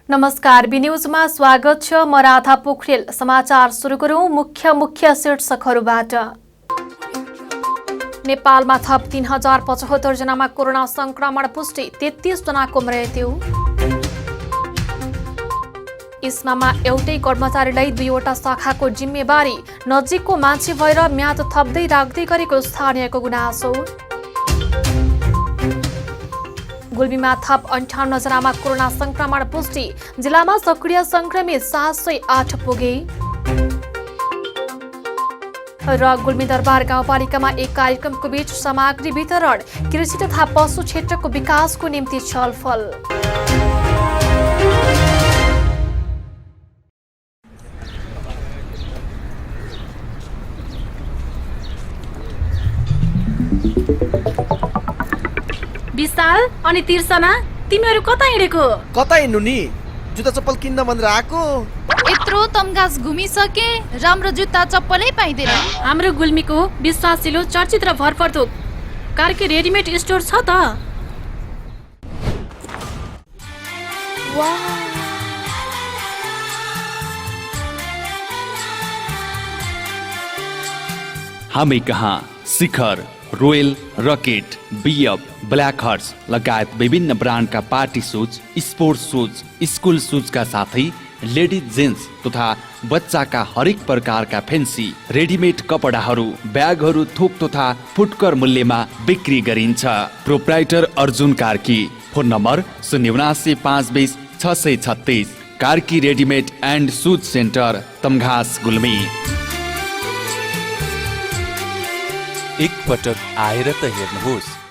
नमस्कार, बी न्यूजमा स्वागत छ। म राधा पोखरेल। समाचार सुरु गरौं मुख्य शीर्षकहरूबाट। नेपालमा थप 3075 जनामा कोरोना संक्रमण पुष्टि, 33 जनाको मृत्यु। इस्मामा एउटै कर्मचारीलाई 2वटा शाखाको जिम्मेवारी, नजिकको मान्छे भएर म्याद थप्दै राख्दै गरेको स्थानीयको गुनासो। गुल्मीमा थप 58 जनामा कोरोना संक्रमण पुष्टि, जिल्लामा सक्रिय संक्रमित 708 पुगे। र गुल्मी दरबार गाउँपालिकामा एक कार्यक्रमको बीच सामग्री वितरण, कृषि तथा पशु क्षेत्रको विकासको निम्ति छलफल। विशाल अनि तिर्सना, तिमीहरू कता हिँडेको? कता हिँड्नु नि? जुत्ता चप्पल किन्न भनेर आएको। यत्रो तमघास घुमिसके, राम्रो जुत्ता चप्पलै पाइँदैन। हाम्रो गुल्मीको विश्वासिलो चर्चित र भरपर्दो कार्की रेडिमेड स्टोर छ त। हामी कहाँ Shikhar, Royal, Rocket, BF, Black Horse लगायत विभिन्न ब्रान्डका party shoes, sports shoes, school सुजका साथै लेडिज जेन्ट्स तथा बच्चाका हरेक प्रकारका फेन्सी रेडिमेड कपडाहरू, ब्यागहरू थोक तथा फुटकर मूल्यमा बिक्री गरिन्छ। Proprietor Arjun Karki. Phone number 079 636। Karki readymade and shoes centre, Tamghas, Gulmi. एक पटक आएर त हेर्नुहोस्।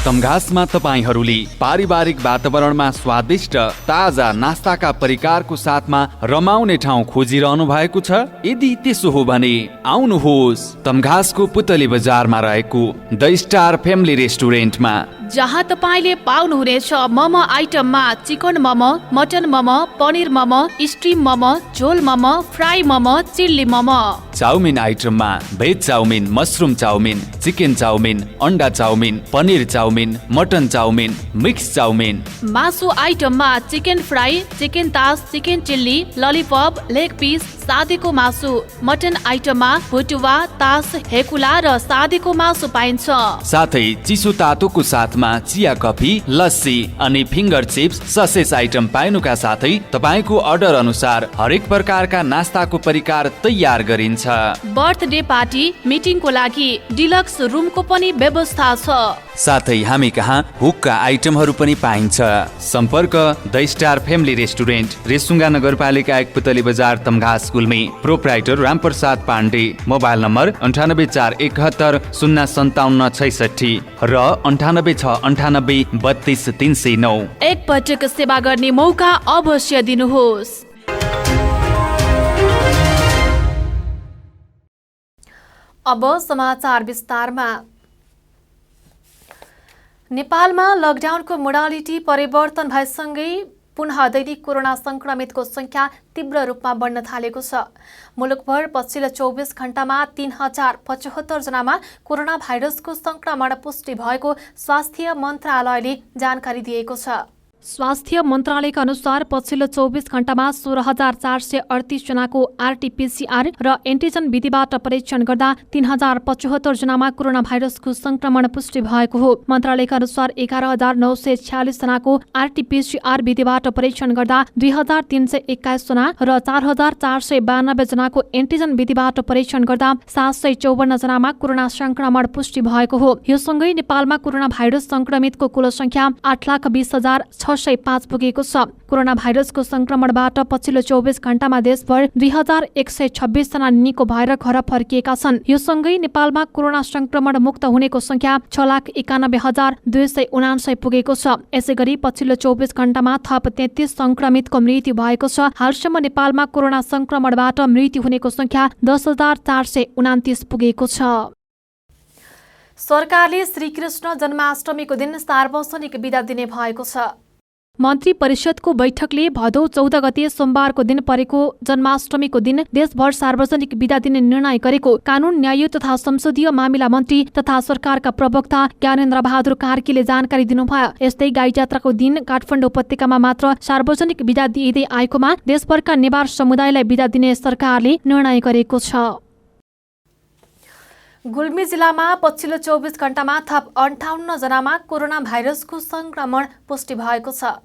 तमघासमा तपाईहरूले पारिवारिक वातावरणमा स्वादिष्ट ताजा नास्ताका परिकारको साथमा रमाउने ठाउँ खोजिरहनु भएको छ? यदि त्यसो हो भने आउनुहोस् तमघासको पुतली बजारमा रहेको द स्टार फ्यामिली रेस्टुरेन्टमा, जहाँ तपाईँले पाउनुहुनेछ मोमो आइटममा chicken momo, mutton momo, paneer momo, steam momo, झोल momo, fry momo, chilli momo. Chowmein आइटममा veg chowmein, mushroom chowmein, chicken chowmein, अन्डा chowmein, paneer chowmein, mutton chowmein, mix chowmein. मासु आइटममा चिकन फ्राई, चिकन तास, chicken chilli, lollipop, leg piece, सादीको मासु। मटन आइटममा भुटुवा, तास, हेकुला र सादीको मासु पाइन्छ। साथै चिसो तातोको साथमा चिया, कफी, लस्सी अनि फिङ्गर चिप्स, ससेज आइटम पाइनुका साथै तपाईँको अर्डर अनुसार हरेक प्रकारका नास्ताको परिकार तयार गरिन्छ। बर्थडे पार्टी, मिटिङको लागि डिलक्स रुमको पनि व्यवस्था छ। साथै हामी कहाँ हुक्का आइटमहरू पनि पाइन्छ। सम्पर्क the star family restaurant, Resunga नगरपालिका 1 Putali Bazar, Tamghas, Gulmi. Proprietor Ramprasad Pandey. Mobile number 9841 05766 र 9869 32309। एक पटक सेवा गर्ने मौका अवश्य दिनुहोस्। अब समाचार विस्तारमा। नेपालमा लकडाउनको मोडालिटी परिवर्तन भएसँगै पुनः दैनिक कोरोना संक्रमितको संख्या तीव्र रूपमा बढ्न थालेको छ। मुलुकभर पछिल्लो 24 घण्टामा 3075 जनामा कोरोना भाइरसको संक्रमण पुष्टि भएको स्वास्थ्य मन्त्रालयले जानकारी दिएको छ। स्वास्थ्य मन्त्रालयका अनुसार पछिल्लो 24 घण्टामा 16438 जनाको आरटीपीसीआर र एन्टिजन विधिबाट परीक्षण गर्दा 3075 जनामा कोरोना भाइरसको संक्रमण पुष्टि भएको हो। मन्त्रालयका अनुसार 11946 जनाको आरटीपीसीआर विधिबाट परीक्षण गर्दा 2321 जना र 4492 जनाको एन्टिजन विधिबाट परीक्षण गर्दा 754 जनामा कोरोना संक्रमण पुष्टि भएको हो। यो सँगै नेपालमा कोरोना भाइरस संक्रमितको कुल संख्या 8,20,605 पुगेको छ। कोरोना भाइरसको संक्रमणबाट पछिल्लो 24 घण्टामा देशभर 2126 जना निको भएर घर फर्किएका छन्। यो सँगै नेपालमा कोरोना संक्रमण मुक्त हुनेको संख्या 6,91,279 पुगेको छ। यसैगरी पछिल्लो 24 घण्टामा थप 33 संक्रमितको मृत्यु भएको छ। हालसम्म नेपालमा कोरोना संक्रमणबाट मृत्यु हुनेको संख्या 10,429 पुगेको छ। सरकारले श्रीकृष्ण जन्माष्टमीको दिन सार्वजनिक बिदा दिने भएको छ। मन्त्री परिषदको बैठकले भदौ 14 गते सोमबारको दिन परेको जन्माष्टमीको दिन देशभर सार्वजनिक बिदा दिने निर्णय गरेको कानून न्याय तथा संसदीय मामिला मन्त्री तथा सरकारका प्रवक्ता ज्ञानेन्द्र बहादुर कार्कीले जानकारी दिनुभयो। यस्तै गाई जात्राको दिन काठमाडौँ उपत्यकामा मात्र सार्वजनिक बिदा दिइँदै आएकोमा देशभरका नेवार समुदायलाई बिदा दिने सरकारले निर्णय गरेको छ। गुल्मी जिल्लामा पछिल्लो 24 घण्टामा थप 58 जनामा कोरोना भाइरसको संक्रमण पुष्टि भएको छ।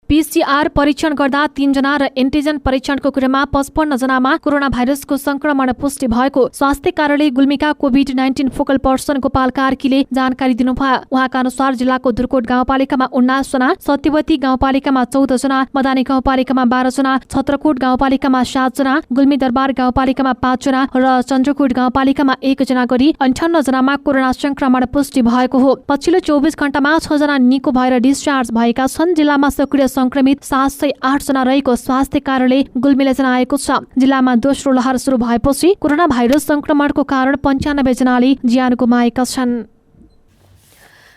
पीसीआर परीक्षण गर्दा 3 जना र एन्टिजन परीक्षणको क्रममा 55 जनामा कोरोना भाइरसको संक्रमण पुष्टि भएको स्वास्थ्य कार्यालय गुल्मीका कोभिड-19 फोकल पर्सन गोपाल कार्कीले जानकारी दिनुभयो। उहाँका अनुसार जिल्लाको दुर्कोट गाउँपालिकामा 19 जना, सत्यवती गाउँपालिकामा 14 जना, मदानी गाउँपालिकामा 12 जना, छत्रकोट गाउँपालिकामा 7 जना, गुल्मी दरबार गाउँपालिकामा 5 जना र चन्द्रकोट गाउँपालिकामा 1 जना गरी 58 जनामा कोरोना संक्रमण पुष्टि भएको हो। पछिल्लो 24 घण्टामा 6 जना निको भएर डिस्चार्ज भएका छन्। जिल्लामा सक्रिय संक्रमित 708 जना रहेको स्वास्थ्य कार्यालय गुल्मीले जनाएको छ। जिल्लामा दोस्रो लहर सुरु भएपछि कोरोना भाइरस संक्रमणको कारण 95 जनाले ज्यान गुमाएका छन्।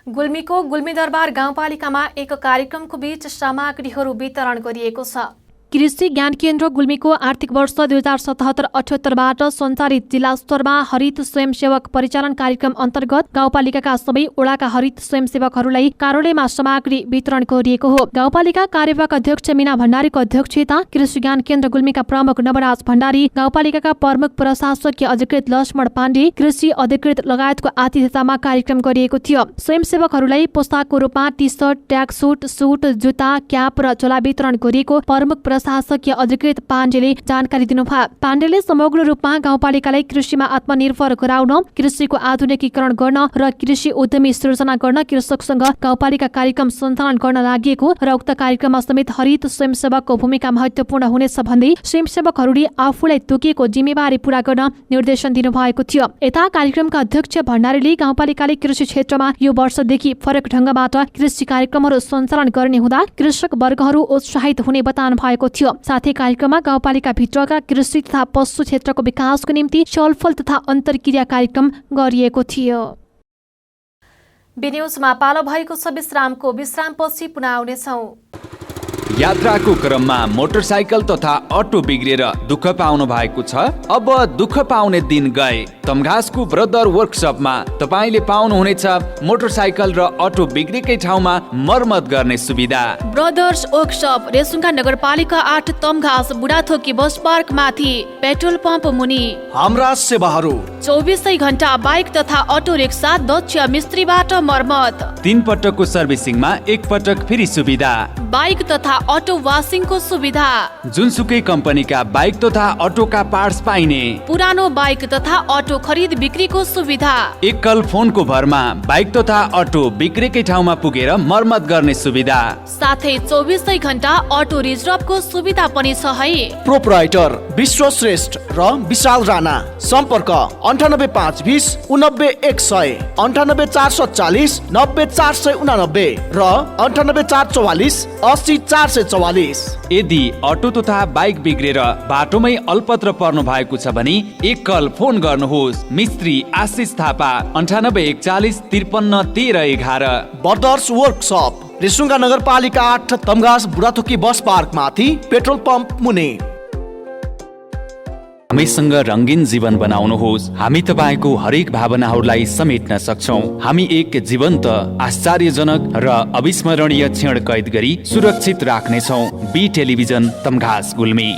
गुल्मीको गुल्मी दरबार गाउँपालिकामा एक कार्यक्रमको बीच सामग्रीहरू वितरण गरिएको छ। कृषि ज्ञान केन्द्र गुल्मीको आर्थिक वर्ष 2077-78बाट सञ्चालित जिल्ला स्तरमा हरित स्वयंसेवक परिचालन कार्यक्रम अन्तर्गत गाउँपालिकाका सबै वडाका हरित स्वयंसेवकहरूलाई कार्यालयमा सामग्री वितरण गरिएको हो। गाउँपालिका कार्यवाहक अध्यक्ष मीना भण्डारीको अध्यक्षता, कृषि ज्ञान केन्द्र गुल्मीका प्रमुख नवराज भण्डारी, गाउँपालिकाका प्रमुख प्रशासकीय अधिकृत लक्ष्मण पाण्डे, कृषि अधिकृत लगायतको आतिथ्यतामा कार्यक्रम गरिएको थियो। स्वयंसेवकहरूलाई पोसाकको रूपमा टी-सर्ट, ट्र्याकसुट, सुट, जुत्ता, क्याप र झोला वितरण गरिएको प्रमुख प्रशासकीय अधिकृत पाण्डेले जानकारी दिनुभयो। पाण्डेले समग्र रूपमा गाउँपालिकालाई कृषिमा आत्मनिर्भर गराउन, कृषिको आधुनिकीकरण गर्न र कृषि उद्यमी सृजना गर्न कृषकसँग गाउँपालिका कार्यक्रम सञ्चालन गर्न लागि र उक्त कार्यक्रममा समेत हरित स्वयंसेवकको भूमिका महत्वपूर्ण हुनेछ भन्दै स्वयंसेवकहरूले आफूलाई तोकिएको जिम्मेवारी पूरा गर्न निर्देशन दिनुभएको थियो। यता कार्यक्रमका अध्यक्ष भण्डारीले गाउँपालिकाले कृषि क्षेत्रमा यो वर्षदेखि फरक ढंगबाट कृषि कार्यक्रमहरू सञ्चालन गर्ने हुँदा कृषक वर्गहरू उत्साहित हुने बताउनु भएको थियो। साथै कार्यक्रममा गाउँपालिका भित्रका कृषि तथा पशु क्षेत्रको विकासको निम्ति छलफल तथा अन्तर्क्रिया कार्यक्रम गरिएको थियो। बिन्युजमा पालो भएको छ विश्रामको। विश्रामपछि पुनः आउनेछौँ। यात्राको क्रममा मोटरसाइकल तथा अटो बिग्रेर दुःख पाउनु भएको छ? अब दुःख पाउने दिन गए। तमघासको ब्रदर वर्कसपमा तपाईले पाउनुहुनेछ मोटरसाइकल र अटो बिग्रेकै ठाउँमा मर्मत गर्ने सुविधा। ब्रदर्स वर्कसप रेसुङ्गा नगरपालिका 8 तमघास बुढाथोकी बस पार्क माथि पेट्रोल पम्प मुनि। हाम्रा सेवाहरू 24 घण्टा बाइक तथा अटो रिक्सा दक्ष मिस्त्रीबाट मर्मत। 3 पटकको सर्भिसिङमा 1 पटक फ्री सुविधा। बाइक तथा अटो वासिङको सुविधा। जुनसुकै कम्पनीका बाइक तथा अटोका पार्ट्स पाइने। पुरानो बाइक तथा अटो खरिद बिक्रीको सुविधा। एकल फोनको भरमा बाइक तथा अटो बिग्रेकै ठाउँमा पुगेर मर्मत गर्ने सुविधा। साथै 24 घण्टा अटो रिजर्भको सुविधा पनि छ है। प्रोपराइटर विश्वश्रेष्ठ र विशाल राणा। सम्पर्क 98520 99100, 98440 90489 र 98444 80444। यदि अटो तथा बाइक बिग्रेर बाटोमै अल्पत्र पर्नु भएको छ भने एकल फोन गर्नुहोस्। मिस्त्री आशिष थापा 9841 53 13 11। ब्रदर्स वर्कसप रेसुङ्गा नगरपालिका 8 तमघास बुढाथोकी बस पार्क माथि पेट्रोल पम्प मुनि। हामीसँग रङ्गीन जीवन बनाउनुहोस्। हामी तपाईँको हरेक भावनाहरूलाई समेट्न सक्छौँ। हामी एक जीवन्त, आश्चर्यजनक र अविस्मरणीय क्षण कैद गरी सुरक्षित राख्नेछौँ। B television Tamghas Gulmi.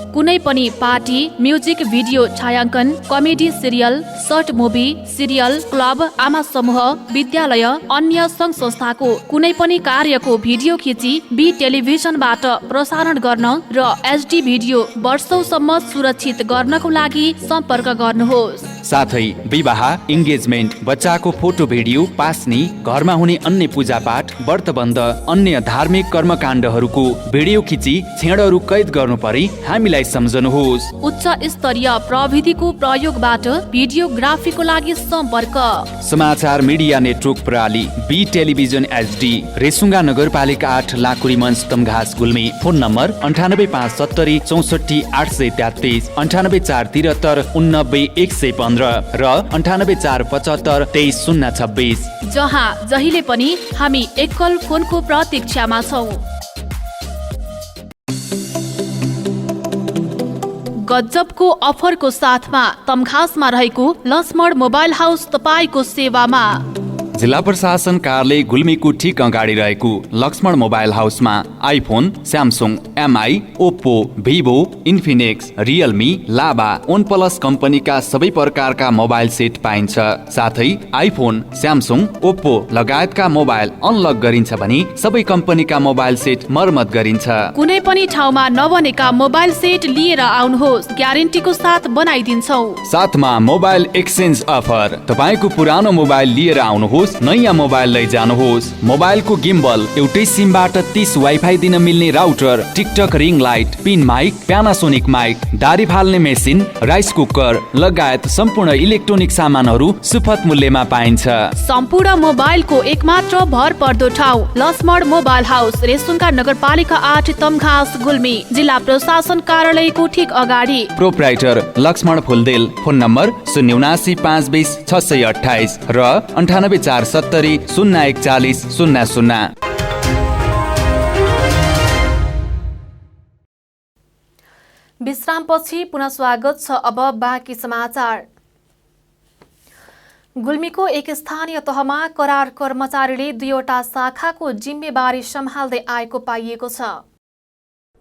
कुनै पनि पार्टी, म्युजिक भिडियो छायाङ्कन, comedy serial, short movie, serial, club, आमा समूह, विद्यालय, अन्य सङ्घ संस्थाको कुनै पनि कार्यको भिडियो खिची बी टेलिभिजनबाट प्रसारण गर्न र एचडी भिडियो वर्षौसम्म सुरक्षित गर्नको लागि सम्पर्क गर्नुहोस्। साथै विवाह, इन्गेजमेन्ट, बच्चाको फोटो भिडियो, पास्नी, घरमा हुने अन्य पूजापाठ, व्रतबन्ध, अन्य धार्मिक कर्मकाण्डहरूको भिडियो खिची क्षणहरू कैद गर्नु परे हामीलाई सम्झनुहोस्। उच्च स्तरीय प्रविधिको प्रयोगबाट भिडियोग्राफीको लागि सम्पर्क समाचार मिडिया नेटवर्क प्रणाली बी टेलिभिजन एचडी रेसुङ्गा नगरपालिका 8 लाकुरी मञ्च तमघास गुल्मी। Phone number 98570 64 833, 98473 89 105। 015 र 9845732026। जहाँ जहिले पनि हामी एकल फोनको प्रतीक्षामा छौँ। गजबको अफरको साथमा तमघासमा रहेको लक्ष्मण मोबाइल हाउस तपाईको सेवामा। जिल्ला प्रशासन कार्यालय गुल्मीको ठिक अगाडि रहेको लक्ष्मण मोबाइल हाउसमा iPhone, Samsung, MI, Oppo, Vivo, Infinix, Realme, Lava, OnePlus कम्पनीका सबै प्रकारका मोबाइल सेट पाइन्छ। साथै आइफोन, स्यामसुङ, ओप्पो लगायतका मोबाइल अनलक गरिन्छ भने सबै कम्पनीका मोबाइल सेट मर्मत गरिन्छ। कुनै पनि ठाउँमा नबनेका मोबाइल सेट लिएर आउनुहोस्, ग्यारेन्टीको साथ बनाइदिन्छौ। साथमा मोबाइल एक्सचेन्ज अफर। तपाईको पुरानो मोबाइल लिएर आउनुहोस्, नयाँ मोबाइल लैजानुहोस्। मोबाइलको गिम्बल, एउटै सिमबाट 30 वाइफाई दिन मिल्ने router, TikTok ring light, pin mic, Panasonic mic, दारी फाल्ने मेसिन, राइस कुकर लगायत सम्पूर्ण इलेक्ट्रोनिक सामानहरू सुपथ मूल्यमा पाइन्छ। सम्पूर्ण मोबाइलको एकमात्र भर पर्दो ठाउँ लक्ष्मण मोबाइल हाउस, रेसुङ्गा नगरपालिका 8 तमघास गुल्मी, जिल्ला प्रशासन कार्यालयको ठिक अगाडि। Proprietor Laxman Phuldel. Phone number 079 520 628 र 98 470 041 00। विश्रामपछि पुनः स्वागत छ। अब बाँकी समाचार। गुल्मीको एक स्थानीय तहमा करार कर्मचारीले 2वटा शाखाको जिम्मेवारी सम्हाल्दै आएको पाइएको छ।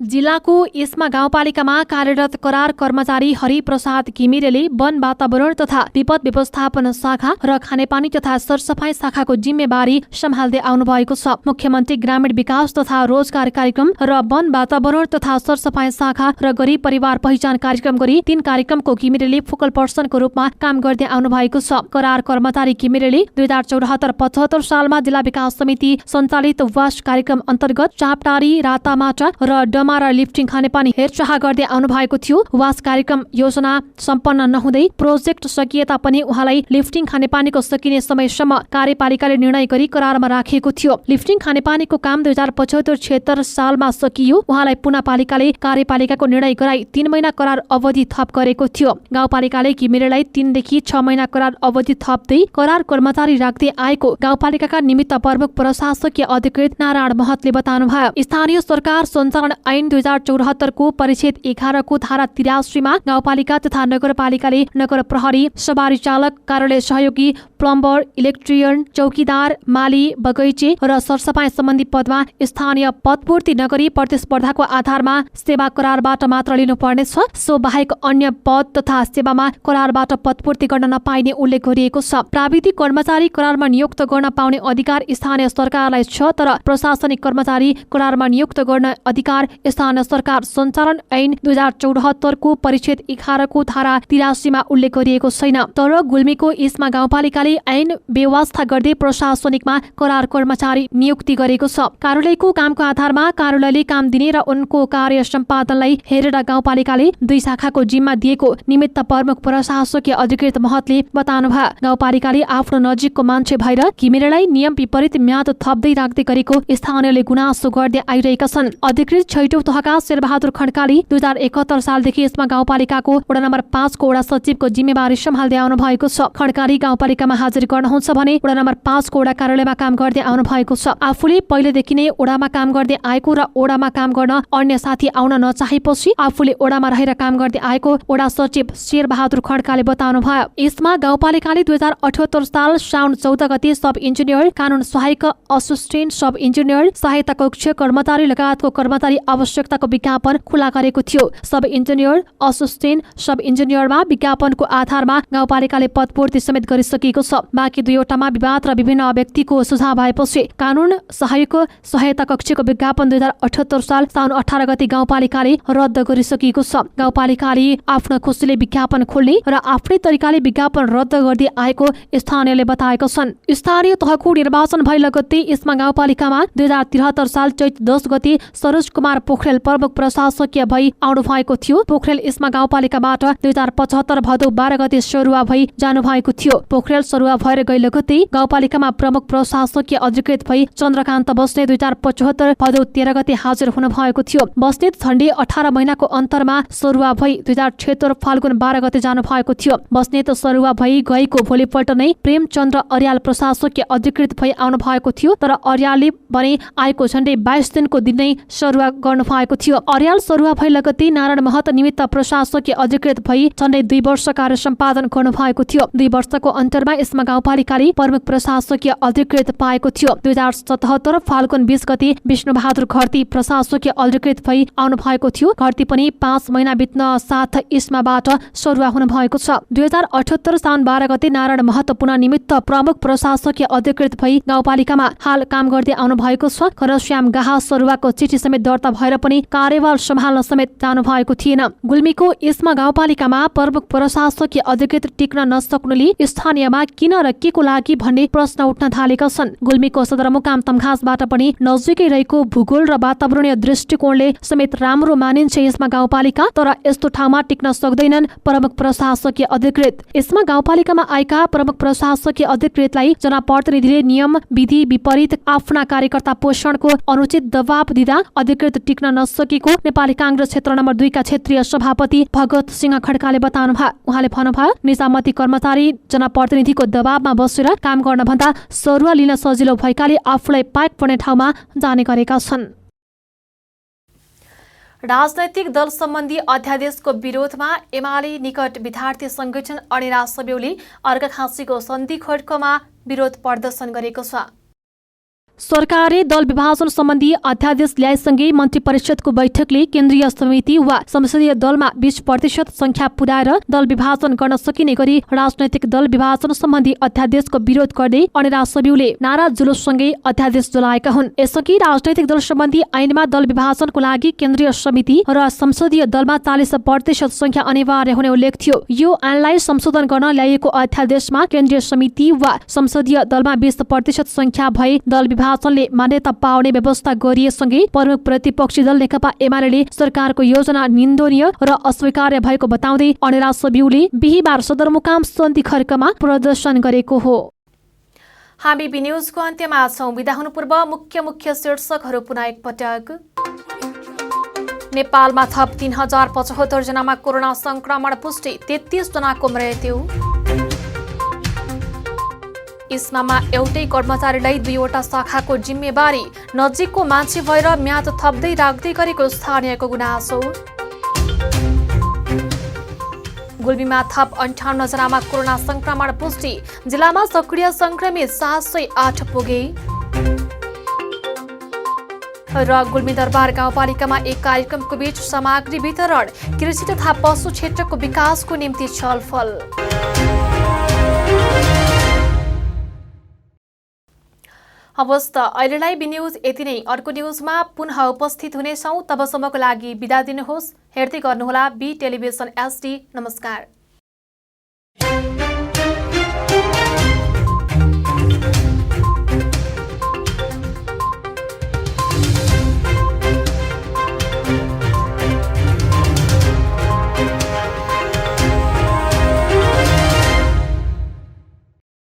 जिल्लाको इस्मा गाउँपालिकामा कार्यरत करार कर्मचारी हरिप्रसाद घिमिरेले वन वातावरण तथा विपद व्यवस्थापन शाखा र खानेपानी तथा सरसफाई शाखाको जिम्मेवारी सम्हाल्दै आउनु भएको छ। मुख्यमन्त्री ग्रामीण विकास तथा रोजगार कार्यक्रम र वन वातावरण तथा सरसफाई शाखा र गरिब परिवार पहिचान कार्यक्रम गरी 3 कार्यक्रमको घिमिरेले फोकल पर्सनको रूपमा काम गर्दै आउनु भएको छ। करार कर्मचारी घिमिरेले 2074-75 सालमा जिल्ला विकास समिति सञ्चालित वास कार्यक्रम अन्तर्गत चापटारी, रातामाटा र डमारा लिफ्टिङ खानेपानी हेरचाह गर्दै आउनु भएको थियो। वास कार्यक्रम योजना सम्पन्न नहुँदै प्रोजेक्ट सकिए तापनि उहाँलाई लिफ्टिङ खानेपानीको सकिने समयसम्म कार्यपालिकाले निर्णय गरी करारमा राखिएको थियो। लिफ्टिङ खानेपानीको काम 2075-76 सालमा सकियो। उहाँलाई पुनः पालिकाले कार्यपालिकाको निर्णय गराई 3 महिना करार अवधि थप गरेको थियो। गाउँपालिकाले घिमिरेलाई 3 देखि 6 महिना करार अवधि थप्दै करार कर्मचारी राख्दै आएको गाउँपालिकाका निमित्त प्रमुख प्रशासकीय अधिकृत नारायण महतले बताउनुभयो। स्थानीय सरकार सञ्चालन ऐन 2074 को परिच्छेद 11 को धारा 83 मा गाउँपालिका तथा नगरपालिकाले नगर प्रहरी, सवारी चालक, कार्यालय सहयोगी, प्लम्बर, इलेक्ट्रियन, चौकीदार, माली, बगैँचे र सरसफाई सम्बन्धी पदमा स्थानीय पदपूर्ति नगरी प्रतिस्पर्धाको आधारमा सेवा करारबाट मात्र लिनुपर्नेछ। सो बाहेक अन्य पद तथा सेवामा करारबाट पदपूर्ति गर्न नपाइने उल्लेख गरिएको छ। प्राविधिक कर्मचारी करारमा नियुक्त गर्न पाउने अधिकार स्थानीय सरकारलाई छ, तर प्रशासनिक कर्मचारी करारमा नियुक्त गर्न अधिकार स्थानीय सरकार सञ्चालन ऐन 2074 को परिच्छेद 11 को धारा 83 मा उल्लेख गरिएको छैन। तर गुल्मीको इस्मा गाउँपालिकाले ऐन व्यवस्था गर्दै प्रशासनिकमा करार कर्मचारी नियुक्ति गरेको छ। कार्यालयको कामको आधारमा कार्यालयले काम दिने र उनको कार्य सम्पादनलाई हेरेर गाउँपालिकाले 2 शाखाको जिम्मा दिएको निमित्त प्रमुख प्रशासकीय अधिकृत महतले बताउनुभयो। गाउँपालिकाले आफ्नो नजिकको मान्छे भएर घिमिरेलाई नियम विपरीत म्याद थप्दै राख्दै गरेको स्थानीयले गुनासो गर्दै आइरहेका छन्। अधिकृत छैटौं तहका शेरबहादुर खड्काले 2071 सालदेखि यसमा गाउँपालिकाको वडा नम्बर 5 को वडा सचिवको जिम्मेवारी सम्हाल्दै आउनु भएको छ। खड्काले गाउँपालिकामा हाजिर गर्नुहुन्छ भने वडा नम्बर 5 को वडा कार्यालयमा काम गर्दै आउनु भएको छ। आफूले पहिलेदेखि नै वडामा काम गर्दै आएको र वडामा काम गर्न अन्य साथी आउन नचाहेपछि आफूले वडामा रहेर काम गर्दै आएको वडा सचिव शेरबहादुर खड्काले बताउनु भयो। यसमा गाउँपालिकाले 2078 साल साउन 14 गते सब इन्जिनियर, कानून सहायक, असिस्टेन्ट सब इन्जिनियर, सहायता कक्ष कर्मचारी लगायतको कर्मचारी आवश्यकताको विज्ञापन खुला गरेको थियो। सब इन्जिनियर, असिस्टेन्ट सब इन्जिनियरमा विज्ञापनको आधारमा गाउँपालिकाले पदपूर्ति समेत गरिसकेको छ। बाँकी 2वटामा विवाद र विभिन्न व्यक्तिको सुझाव भएपछि कानून सहायक सहायता कक्षको विज्ञापन 2078 साल साउन 18 गते गाउँपालिकाले रद्द गरिसकेको छ। गाउँपालिकाले आफ्नो खुसीले विज्ञापन खोल्ने र आफ्नै तरिकाले विज्ञापन रद्द गर्दै आएको स्थानीयले बताएका छन्। स्थानीय तहको निर्वाचन भए लगत्तै यसमा गाउँपालिकामा 2073 साल चैत 10 गते सरोज कुमार पोखरेल प्रमुख प्रशासकीय भई आउनु भएको थियो। पोखरेल इस्मा गाउँपालिकाबाट 2075 भदौ 12 गते सरुवा भई जानु भएको थियो। पोखरेल सरुवा भएर गए लगत्तै गाउँपालिकामा प्रमुख प्रशासकीय अधिकृत भई चन्द्रकान्त बस्नेत 2075 भदौ 13 गते हाजिर हुनु भएको थियो। बस्नेत झण्डै 18 महिनाको अन्तरमा सरुवा भई 2076 फाल्गुन 12 गते जानु भएको थियो। बस्नेत सरुवा भई गएको भोलिपल्ट नै प्रेमचन्द्र अर्याल प्रशासकीय अधिकृत भई आउनु भएको थियो। तर अर्यालले भने आएको झण्डै 22 दिनको दिन नै सरुवा गर्नु भएको थियो। अर्याल सरुवा भई लगत्तै नारायण महत निमित्त प्रशासकीय अधिकृत भई झण्डै 2 वर्ष कार्य सम्पादन गर्नु भएको थियो। 2 वर्षको अन्तरमा यसमा गाउँपालिकाले प्रमुख प्रशासकीय अधिकृत पाएको थियो। 2077 फाल्गुन 20 गते विष्णुबहादुर घरती प्रशासकीय अधिकृत भई आउनु भएको थियो। घरती पनि 5 महिना बित्न साथ इस्माबाट सरुवा हुनु भएको छ। 2078 साउन 12 गते नारायण महत पुनः निमित्त प्रमुख प्रशासकीय अधिकृत भई गाउँपालिकामा हाल काम गर्दै आउनु भएको छ। घनश्याम गाहा सरुवाको चिठी समेत दर्ता भएर पनि कार्यभार सम्हाल्न समेत जानु भएको थिएन। गुल्मीको इस्मा गाउँपालिकामा प्रमुख प्रशासकीय अधिकृत टिक्न नसक्नुले स्थानीयमा किन र के को लागि भन्ने प्रश्न उठ्न थालेका छन्। गुल्मीको सदरमुकाम तम्घासबाट पनि नजिकै रहेको भूगोल र वातावरणीय दृष्टिकोणले समेत राम्रो मानिन्छ यसमा गाउँपालिका। तर यस्तो ठाउँमा टिक्न सक्दैनन् प्रमुख प्रशासकीय अधिकृत। यसमा गाउँपालिकामा आएका प्रमुख प्रशासकीय अधिकृतलाई जनप्रतिनिधिले नियम विधि विपरीत आफ्ना कार्यकर्ता पोषणको अनुचित दबाव दिँदा अधिकृत टिक्न नसकेको नेपाली कांग्रेस क्षेत्र नम्बर 2 का क्षेत्रीय सभापति भगत सिंह खड्काले बताउनुभयो। उहाँले भन्नुभयो, निजामती कर्मचारी जनप्रतिनिधिको दबावमा बसेर काम गर्न भन्दा सरुवा लिन सजिलो भएकाले आफूलाई पाइक पर्ने ठाउँमा जाने गरेका छन्। राजनैतिक दल सम्बन्धी अध्यादेशको विरोधमा एमाले निकट विद्यार्थी संगठन अणेरा सब्यौले अर्घाखाँसीको सन्धिखोटकोमा विरोध प्रदर्शन गरेको छ। सरकारले दल विभाजन सम्बन्धी अध्यादेश ल्याएसँगै मन्त्री परिषदको बैठकले केन्द्रीय समिति वा संसदीय दलमा 20% संख्या पुर्याएर दल विभाजन गर्न सकिने गरी राजनैतिक दल विभाजन सम्बन्धी अध्यादेशको विरोध गर्दै अणेरा सब्यौले नारा जुलुससँगै अध्यादेश जलाएका हुन्। यसअघि राजनैतिक दल सम्बन्धी ऐनमा दल विभाजनको लागि केन्द्रीय समिति र संसदीय दलमा 40% संख्या अनिवार्य हुने उल्लेख थियो। यो ऐनलाई संशोधन गर्न ल्याइएको अध्यादेशमा केन्द्रीय समिति वा संसदीय दलमा 20% संख्या भए दल विभाजनले मान्यता पाउने व्यवस्था गरिएसँगै प्रमुख प्रतिपक्षी दल नेकपा एमाले सरकारको योजना निन्दनीय र अस्वीकार्य भएको बताउँदै अणेरा सब्यौले बिहीबार सदरमुकाम सन्धिखर्कमा प्रदर्शन गरेको हो। हामी बी न्यूजको अन्त्यमा छौं। बिदा हुनु पूर्व मुख्य शीर्षकहरू पुनः एकपटक। नेपालमा थप 3075 जनामा कोरोना संक्रमण पुष्टि, 33 जनाको मृत्यु। इस्मामा एउटै कर्मचारीलाई 2वटा शाखाको जिम्मेवारी, नजिकको मान्छे भएर म्याद थप्दै राख्दै गरेको स्थानीयको गुनासो। गुल्मीमा थप 58 जनामा कोरोना संक्रमण पुष्टि, जिल्लामा सक्रिय संक्रमित 708 पुगे। र गुल्मी दरबार गाउँपालिकामा एक कार्यक्रमको बीच सामग्री वितरण, कृषि तथा पशु क्षेत्रको विकासको निम्ति छलफल। हवस् त अहिलेलाई बी न्यूज यति नै। अर्को न्यूजमा पुनः उपस्थित हुनेछौँ। तबसम्मको लागि बिदा दिनुहोस्। हेर्दै गर्नुहोला बी टेलिभिजन HD। नमस्कार।